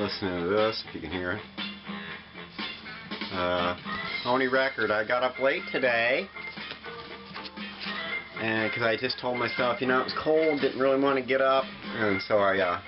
listening to this, if you can hear it. Pony record. I got up late today, and because I just told myself, you know, it was cold, didn't really want to get up, and so I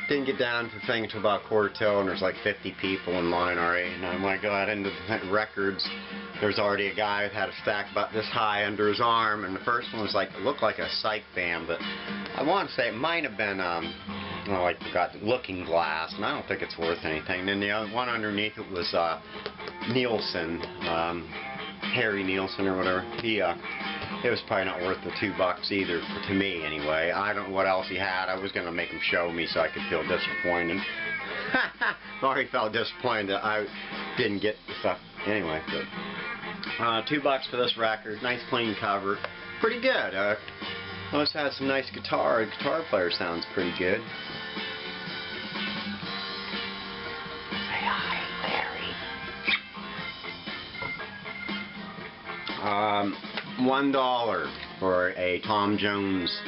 didn't get down to the thing until about 1:45, and there's like 50 people in line already, and when I got into the records, there's already a guy that had a stack about this high under his arm, and the first one was like, it looked like a psych band, but I want to say it might have been, oh, I forgot, Looking Glass, and I don't think it's worth anything. And then the other one underneath it was Nielsen, Harry Nielsen or whatever. It was probably not worth the $2 either, to me anyway. I don't know what else he had. I was going to make him show me so I could feel disappointed. I already felt disappointed that I didn't get the stuff anyway. But $2 for this record. Nice clean cover. Pretty good. Also has some nice guitar. The guitar player sounds pretty good. Say hi, Larry. $1 for a Tom Jones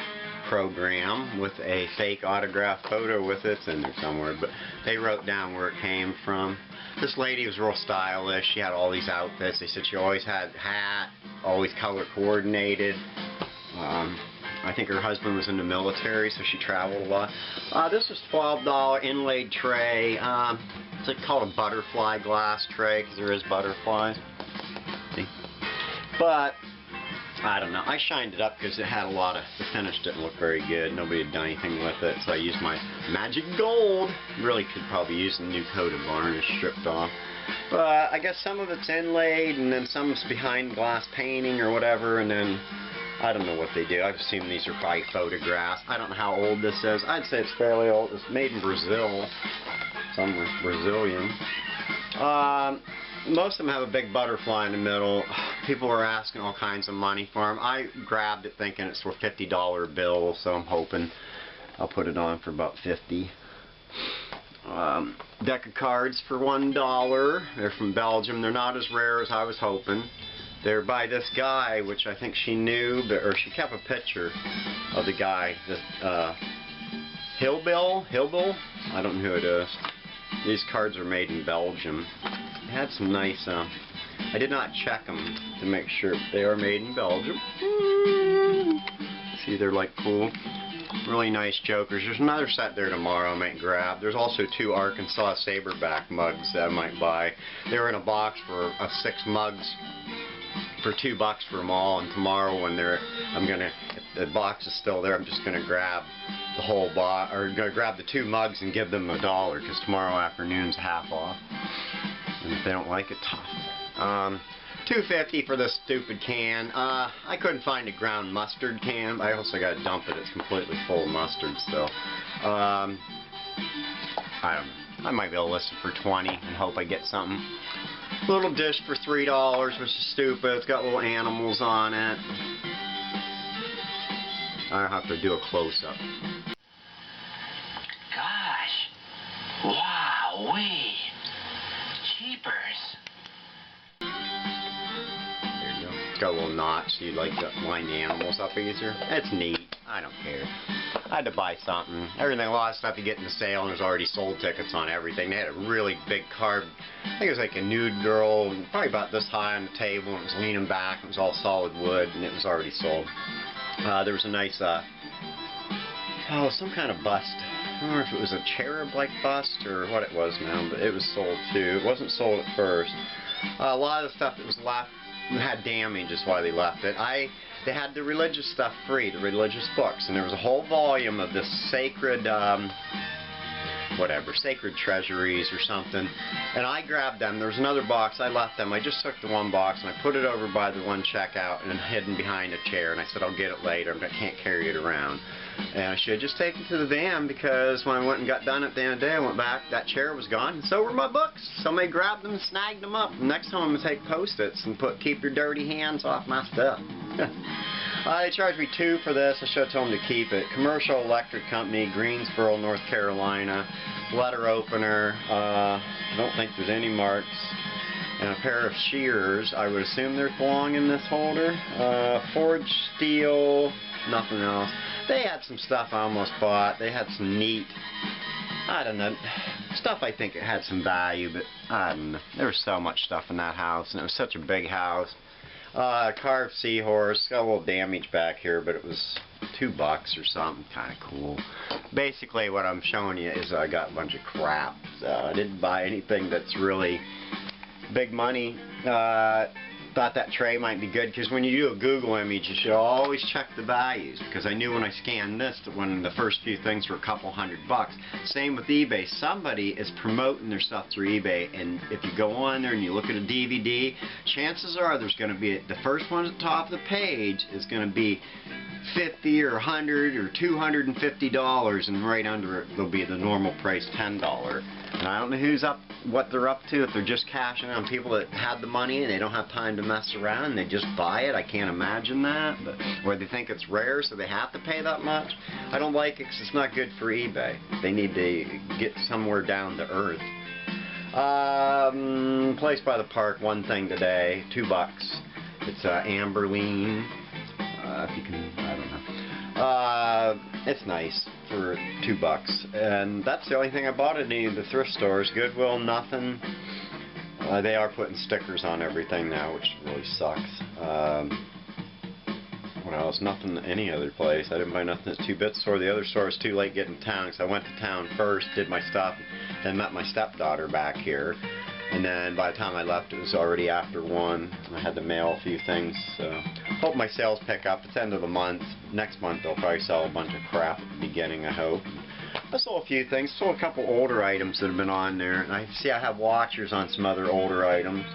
program with a fake autograph photo with it. It's in there somewhere, but they wrote down where it came from. This lady was real stylish. She had all these outfits. They said she always had a hat, always color coordinated. I think her husband was in the military, so she traveled a lot. This was $12 inlaid tray. It's like called a butterfly glass tray because there is butterflies. See? But I don't know. I shined it up because it had a lot of. The finish didn't look very good. Nobody had done anything with it, so I used my magic gold. Really could probably use a new coat of varnish stripped off. But I guess some of it's inlaid, and then some's behind glass painting or whatever, and then I don't know what they do. I've assumed these are probably photographs. I don't know how old this is. I'd say it's fairly old. It's made in Brazil. Somewhere. Brazilian. Most of them have a big butterfly in the middle. People are asking all kinds of money for them. I grabbed it thinking it's for $50 bill, so I'm hoping I'll put it on for about $50. Deck of cards for $1. They're from Belgium. They're not as rare as I was hoping. They're by this guy, which I think she knew, or she kept a picture of the guy. This Hillbill? I don't know who it is. These cards are made in Belgium. They had some nice, I did not check them to make sure they are made in Belgium. See, they're like cool. Really nice jokers. There's another set there tomorrow I might grab. There's also 2 Arkansas Saberback mugs that I might buy. They were in a box for 6 mugs for $2 for them all, and tomorrow when if the box is still there, I'm just gonna grab the whole box, or gonna grab the 2 mugs and give them $1 because tomorrow afternoon's half off. And if they don't like it, tough. $2.50 for this stupid can. I couldn't find a ground mustard can. I also got to dump it. It's completely full of mustard still. I don't know. I might be able to list it for $20 and hope I get something. Little dish for $3, which is stupid. It's got little animals on it. I'll have to do a close-up. Gosh. Wow-wee. Jeepers. There you go. It's got a little notch so you like to line the animals up easier. It's neat. I don't care. I had to buy something. Everything, a lot of stuff you get in the sale, and there's already sold tickets on everything. They had a really big card. I think it was like a nude girl, probably about this high on the table, and it was leaning back. It was all solid wood, and it was already sold. There was a nice, some kind of bust. I don't know if it was a cherub-like bust or what it was now, but it was sold too. It wasn't sold at first. A lot of the stuff that was left had damage, is why they left it. They had the religious stuff free, the religious books, and there was a whole volume of this sacred, sacred treasuries or something, and I grabbed them. There was another box. I left them. I just took the one box and I put it over by the one checkout and hidden behind a chair, and I said I'll get it later, but I can't carry it around. And I should have just taken it to the van, because when I went and got done at the end of the day, I went back, that chair was gone, and so were my books. Somebody grabbed them and snagged them up. Next time I'm going to take Post-its and put "keep your dirty hands off my stuff." They charged me $2 for this. I should have told them to keep it. Commercial Electric Company, Greensboro, North Carolina. Letter opener. I don't think there's any marks. And a pair of shears. I would assume they belong in this holder. Forged steel. Nothing else. They had some stuff I almost bought. They had some neat I don't know, stuff I think it had some value, but I don't know. There was so much stuff in that house, and it was such a big house. Carved seahorse, got a little damage back here, but it was $2 or something, kind of cool. Basically what I'm showing you is I got a bunch of crap. So I didn't buy anything that's really big money. Thought that tray might be good, because when you do a Google image you should always check the values, because I knew when I scanned this that when the first few things were a couple $100. Same with eBay. Somebody is promoting their stuff through eBay, and if you go on there and you look at a DVD, chances are there's going to be the first one at the top of the page is going to be $50 or $100 or $250, and right under it there'll be the normal price $10. And I don't know what they're up to, if they're just cashing on people that had the money and they don't have time to mess around and they just buy it. I can't imagine that. Or they think it's rare so they have to pay that much. I don't like it because it's not good for eBay. They need to get somewhere down to earth. Place by the park, one thing today, $2. It's Amberline. If you can, I don't know. It's nice for $2, and that's the only thing I bought at any of the thrift stores. Goodwill, nothing. They are putting stickers on everything now, which really sucks. What else? Nothing any other place. I didn't buy nothing at 2-bit store. The other store was too late getting to town, because I went to town first, did my stuff, then met my stepdaughter back here. And then by the time I left, it was already after 1. I had to mail a few things. So hope my sales pick up. It's the end of the month. Next month they'll probably sell a bunch of crap at the beginning, I hope. I sold a few things. Sold a couple older items that have been on there. And I see I have watchers on some other older items.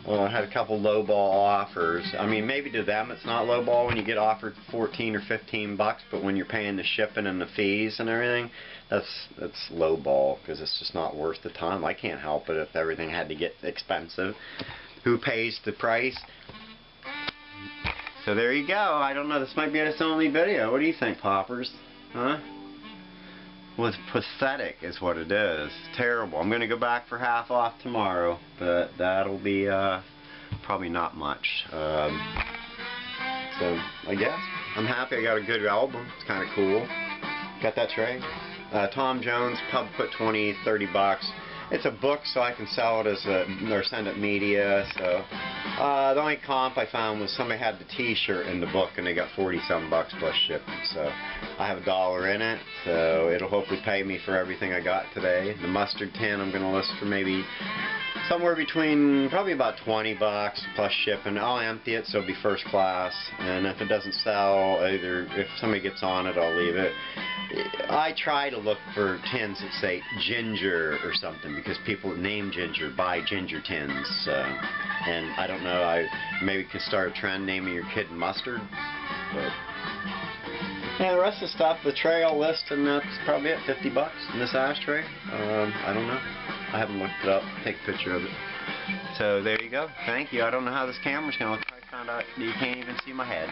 Well, I had a couple lowball offers. I mean, maybe to them it's not lowball when you get offered $14 or $15, but when you're paying the shipping and the fees and everything, that's lowball, because it's just not worth the time. I can't help it if everything had to get expensive. Who pays the price? So there you go. I don't know. This might be its only video. What do you think, Poppers? Huh? Well, it's pathetic is what it is. Terrible. I'm going to go back for half off tomorrow, but that'll be probably not much. So I guess I'm happy I got a good album. It's kind of cool. Got that tray. Tom Jones, pub put $20, $30. It's a book, so I can sell it as or send it media. So the only comp I found was somebody had the T-shirt in the book, and they got 40-some bucks plus shipping. So I have $1 in it, so it'll hopefully pay me for everything I got today. The mustard tin I'm going to list for maybe somewhere between probably about $20 plus shipping. I'll empty it, so it'll be first class. And if it doesn't sell, either if somebody gets on it, I'll leave it. I try to look for tins that say ginger or something, because people that name ginger buy ginger tins. And I don't know, I maybe could start a trend naming your kid mustard. But yeah, the rest of the stuff, the tray I'll list, and that's probably it. $50 in this ashtray. I don't know. I haven't looked it up. Take a picture of it. So there you go. Thank you. I don't know how this camera's going to look. I found out you can't even see my head.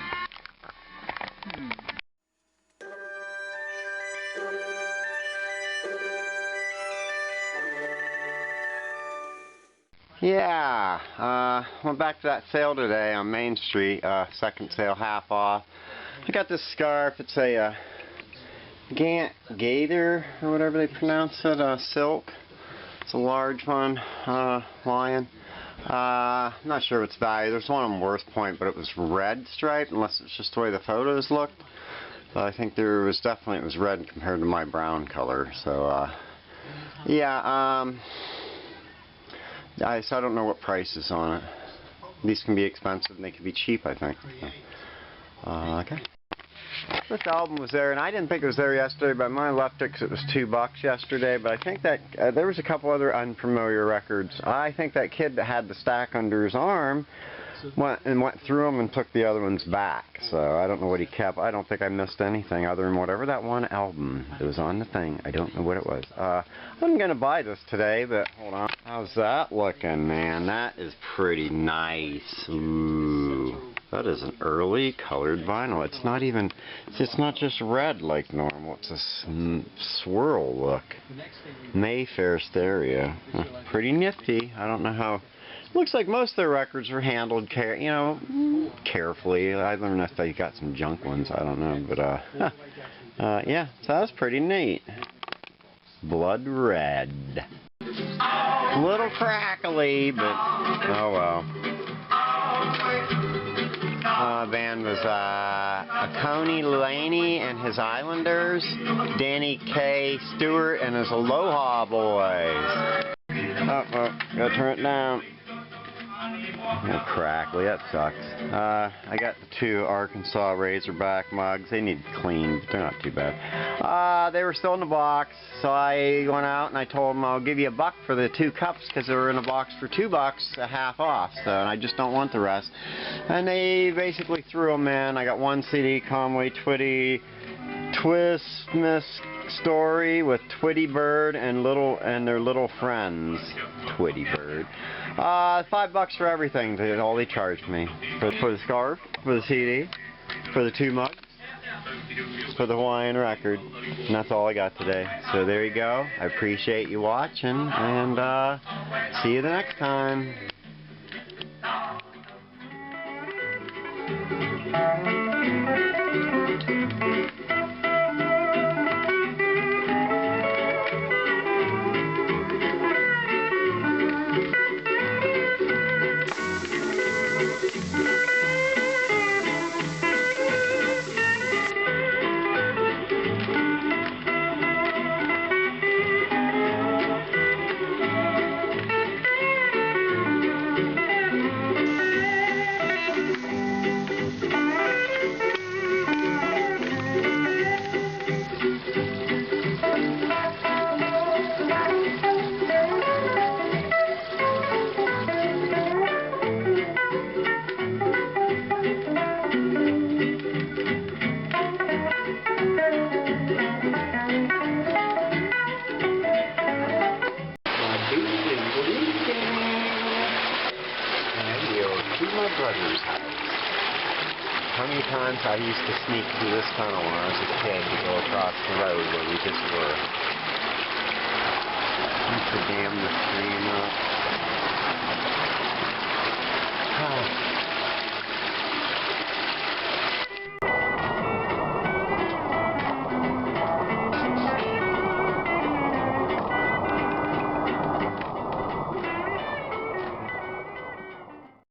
Yeah, went back to that sale today on Main Street, second sale, half off. I got this scarf. It's a gator, or whatever they pronounce it, silk. It's a large one, lion. Not sure of its value. There's one on Worth Point, but it was red striped, unless it's just the way the photos looked. But I think there was definitely, it was red compared to my brown color. So, yeah, so I don't know what price is on it. These can be expensive and they can be cheap, I think. Okay. This album was there, and I didn't think it was there yesterday, but mine left it because it was $2 yesterday. But I think that there was a couple other unfamiliar records. I think that kid that had the stack under his arm went through them and took the other ones back. So I don't know what he kept. I don't think I missed anything other than whatever that one album that was on the thing. I don't know what it was. I'm going to buy this today, but hold on. How's that looking, man? That is pretty nice. Ooh. That is an early colored vinyl. It's not even, it's not just red like normal. It's a swirl look. Mayfair stereo. Pretty nifty. I don't know how. Looks like most of their records were handled, carefully. I don't know if they got some junk ones. I don't know, but yeah. So that's pretty neat. blood red. A little crackly, but oh well. Band was Coney Laney and his Islanders, Danny K. Stewart and his Aloha Boys. Oh, gotta turn it down. Oh, crackly, that sucks. I got the 2 Arkansas Razorback mugs. They need cleaned, but they're not too bad. They were still in the box, so I went out and I told them I'll give you $1 for the 2 cups because they were in a box for $2, a half off. So and I just don't want the rest. And they basically threw them in. I got 1 CD, Conway Twitty Twistmas Story with Twitty Bird and their little friends. Twitty Bird. $5 for everything. All they charged me for the scarf, for the CD, for the 2 mugs, for the Hawaiian record, and that's all I got today. So there you go. I appreciate you watching, and see you the next time. My brother's house. How many times I used to sneak through this tunnel when I was a kid to go across the road where we just were. Used to dam the stream up.